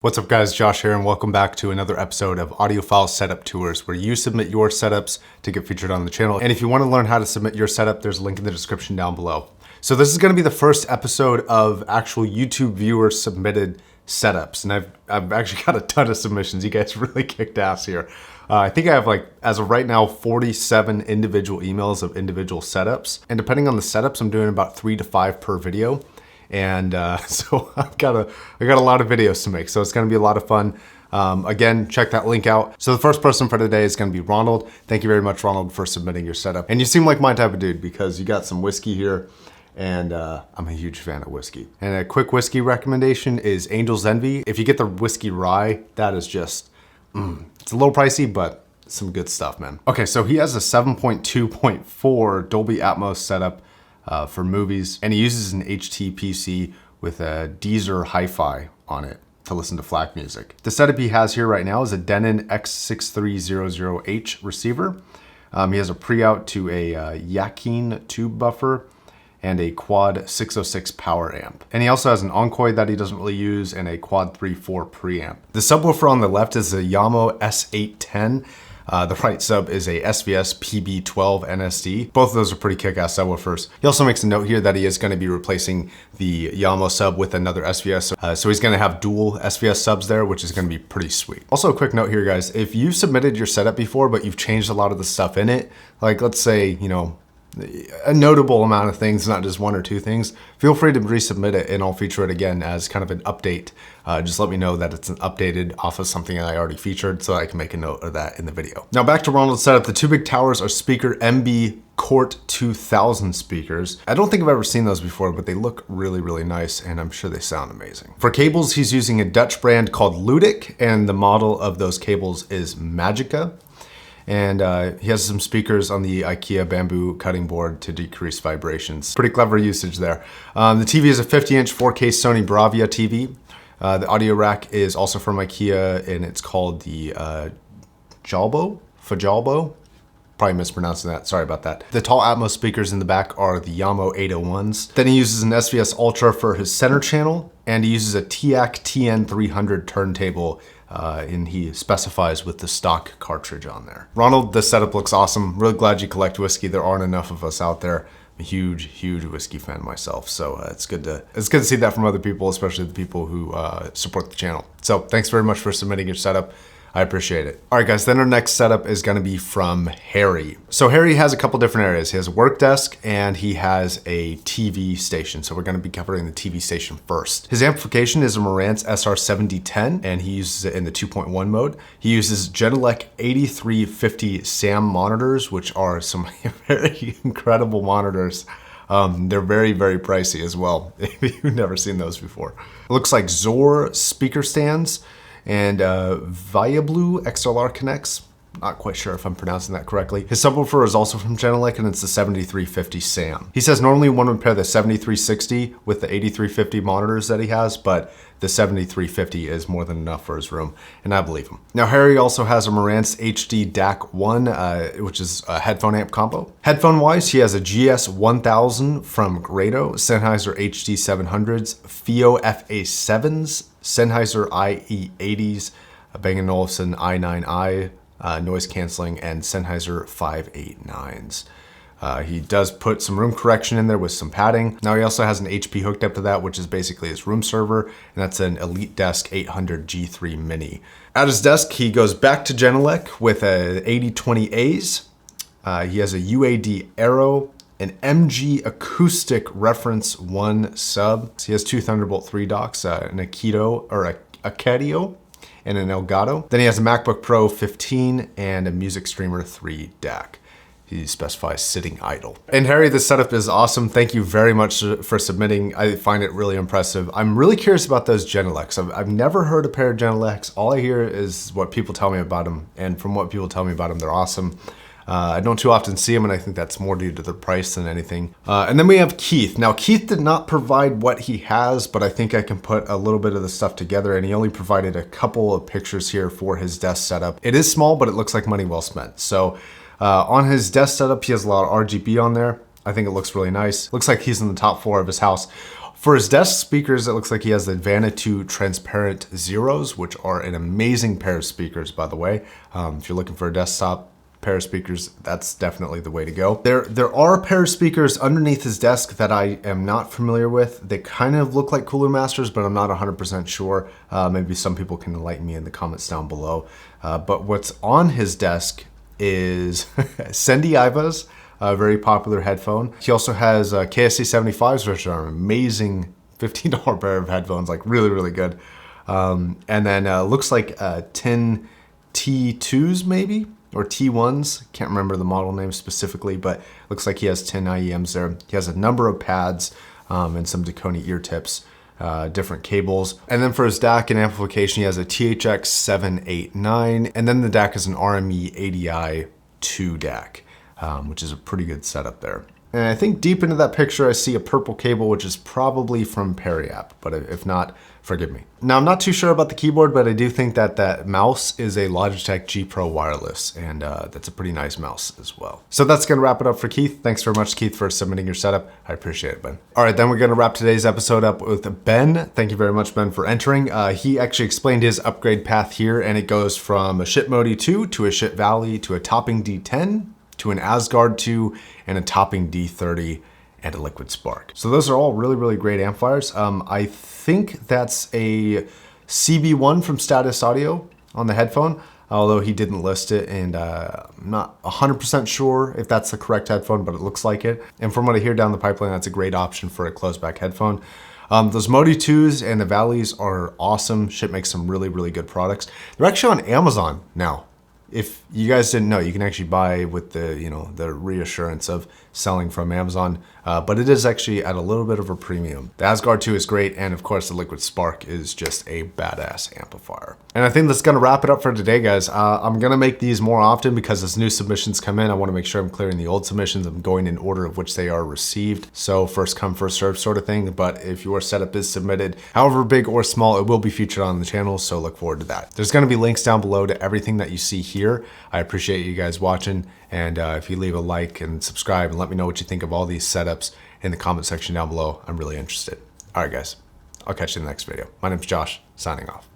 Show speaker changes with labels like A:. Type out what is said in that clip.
A: What's up guys, Josh here and welcome back to another episode of Audiophile Setup Tours where you submit your setups to get featured on the channel. And if you want to learn how to submit your setup, there's a link in the description down below. So this is going to be the first episode of actual YouTube viewer submitted setups. And I've actually got a ton of submissions. You guys really kicked ass here. I think I have as of right now, 47 individual emails of individual setups. And depending on the setups, I'm doing about 3 to 5 per video. And so I got a lot of videos to make, so it's gonna be a lot of fun. Again, check that link out. So the first person for today is gonna be Ronald. Thank you very much, Ronald, for submitting your setup. And you seem like my type of dude because you got some whiskey here, and I'm a huge fan of whiskey. And a quick whiskey recommendation is Angel's Envy. If you get the whiskey rye, that is just, it's a little pricey, but some good stuff, man. Okay, so he has a 7.2.4 Dolby Atmos setup for movies, and he uses an HT-PC with a Deezer hi-fi on it to listen to FLAC music. The setup he has here right now is a Denon X6300H receiver. He has a pre-out to a Yakin tube buffer and a Quad 606 power amp. And he also has an Encoy that he doesn't really use and a Quad 3.4 preamp. The subwoofer on the left is a Yamaha S810. The right sub is a SVS PB12 NSD. Both of those are pretty kick-ass subwoofers. He also makes a note here that he is going to be replacing the Yamaha sub with another SVS. So he's going to have dual SVS subs there, which is going to be pretty sweet. Also a quick note here, guys. If you submitted your setup before, but you've changed a lot of the stuff in it, like let's say, you know, a notable amount of things, not just 1 or 2 things, feel free to resubmit it and I'll feature it again as kind of an update. Just let me know that it's updated off of something that I already featured so I can make a note of that in the video. Now back to Ronald's setup. The 2 big towers are speaker MB Quart 2000 speakers. I don't think I've ever seen those before, but they look really, really nice and I'm sure they sound amazing. For cables, he's using a Dutch brand called Ludic and the model of those cables is Magica. And he has some speakers on the Ikea bamboo cutting board to decrease vibrations. Pretty clever usage there. The TV is a 50-inch 4K Sony Bravia TV. The audio rack is also from Ikea and it's called the Fajalbo? Probably mispronouncing that, sorry about that. The tall Atmos speakers in the back are the Yamaha 801s. Then he uses an SVS Ultra for his center channel, and he uses a TAC TN300 turntable, and he specifies with the stock cartridge on there. Ronald, the setup looks awesome. Really glad you collect whiskey. There aren't enough of us out there. I'm a huge, huge whiskey fan myself, so it's good to see that from other people, especially the people who support the channel. So thanks very much for submitting your setup. I appreciate it. All right, guys, then our next setup is gonna be from Harry. So Harry has a couple different areas. He has a work desk and he has a TV station. So we're gonna be covering the TV station first. His amplification is a Marantz SR7010 and he uses it in the 2.1 mode. He uses Genelec 8350 SAM monitors, which are some very incredible monitors. They're very, very pricey as well, if you've never seen those before. It looks like Zor speaker stands and Viablue XLR connects. Not quite sure if I'm pronouncing that correctly. His subwoofer is also from Genelec and it's the 7350 SAM. He says normally one would pair the 7360 with the 8350 monitors that he has, but the 7350 is more than enough for his room, and I believe him. Now Harry also has a Marantz HD DAC1, which is a headphone amp combo. Headphone-wise, he has a GS1000 from Grado, Sennheiser HD700s, FIO FA7s, Sennheiser IE80s, Bang & Olufsen i9i, noise canceling, and Sennheiser 589s. He does put some room correction in there with some padding. Now he also has an HP hooked up to that, which is basically his room server, and that's an Elite Desk 800 G3 Mini. At his desk, he goes back to Genelec with a 8020As. He has a UAD Arrow, an MG Acoustic Reference 1 sub. He has 2 Thunderbolt 3 docks, an Acadio, and an Elgato. Then he has a MacBook Pro 15 and a Music Streamer 3 DAC. He specifies sitting idle. And Harry, this setup is awesome. Thank you very much for submitting. I find it really impressive. I'm really curious about those Genelecs. I've never heard a pair of Genelecs. All I hear is what people tell me about them. And from what people tell me about them, they're awesome. I don't too often see them, and I think that's more due to the price than anything. And then we have Keith. Now, Keith did not provide what he has, but I think I can put a little bit of the stuff together, and he only provided a couple of pictures here for his desk setup. It is small, but it looks like money well spent. So on his desk setup, he has a lot of RGB on there. I think it looks really nice. Looks like he's in the top floor of his house. For his desk speakers, it looks like he has the Vanity Transparent Zeros, which are an amazing pair of speakers, by the way. If you're looking for a desktop pair of speakers, that's definitely the way to go. There are a pair of speakers underneath his desk that I am not familiar with. They kind of look like Cooler Masters, but I'm not 100% sure. Maybe some people can enlighten me in the comments down below. But what's on his desk is Sendy Aiva's very popular headphone. He also has KSC75s, which are an amazing $15 pair of headphones, like really, really good. And then looks like 10 T2s maybe, or T1s. Can't remember the model name specifically, but looks like he has 10 IEMs there. He has a number of pads and some Dakoni ear tips, different cables. And then for his DAC and amplification, he has a THX 789, and then the DAC is an RME ADI 2 DAC. Which is a pretty good setup there. And I think deep into that picture, I see a purple cable, which is probably from Periapt, but if not, forgive me. Now, I'm not too sure about the keyboard, but I do think that that mouse is a Logitech G Pro wireless, and that's a pretty nice mouse as well. So that's gonna wrap it up for Keith. Thanks very much, Keith, for submitting your setup. I appreciate it, Ben. All right, then we're gonna wrap today's episode up with Ben. Thank you very much, Ben, for entering. He actually explained his upgrade path here, and it goes from a Ship Modi 2 to a Ship Valley to a topping D10, to an Asgard 2, and a topping D30, and a Liquid Spark. So those are all really, really great amplifiers. I think that's a CB1 from Status Audio on the headphone, although he didn't list it, and I'm not 100% sure if that's the correct headphone, but it looks like it. And from what I hear down the pipeline, that's a great option for a closed back headphone. Those Modi 2s and the Valleys are awesome. Ship makes some really, really good products. They're actually on Amazon now. If you guys didn't know, you can actually buy with the, the reassurance of selling from Amazon, but it is actually at a little bit of a premium. The Asgard 2 is great, and of course the Liquid Spark is just a badass amplifier. And I think that's gonna wrap it up for today, guys. I'm gonna make these more often because as new submissions come in, I wanna make sure I'm clearing the old submissions. I'm going in order of which they are received. So first come, first serve sort of thing, but if your setup is submitted, however big or small, it will be featured on the channel, so look forward to that. There's gonna be links down below to everything that you see here. I appreciate you guys watching, and if you leave a like and subscribe and let me know what you think of all these setups in the comment section down below, I'm really interested. All right, guys, I'll catch you in the next video. My name's Josh, signing off.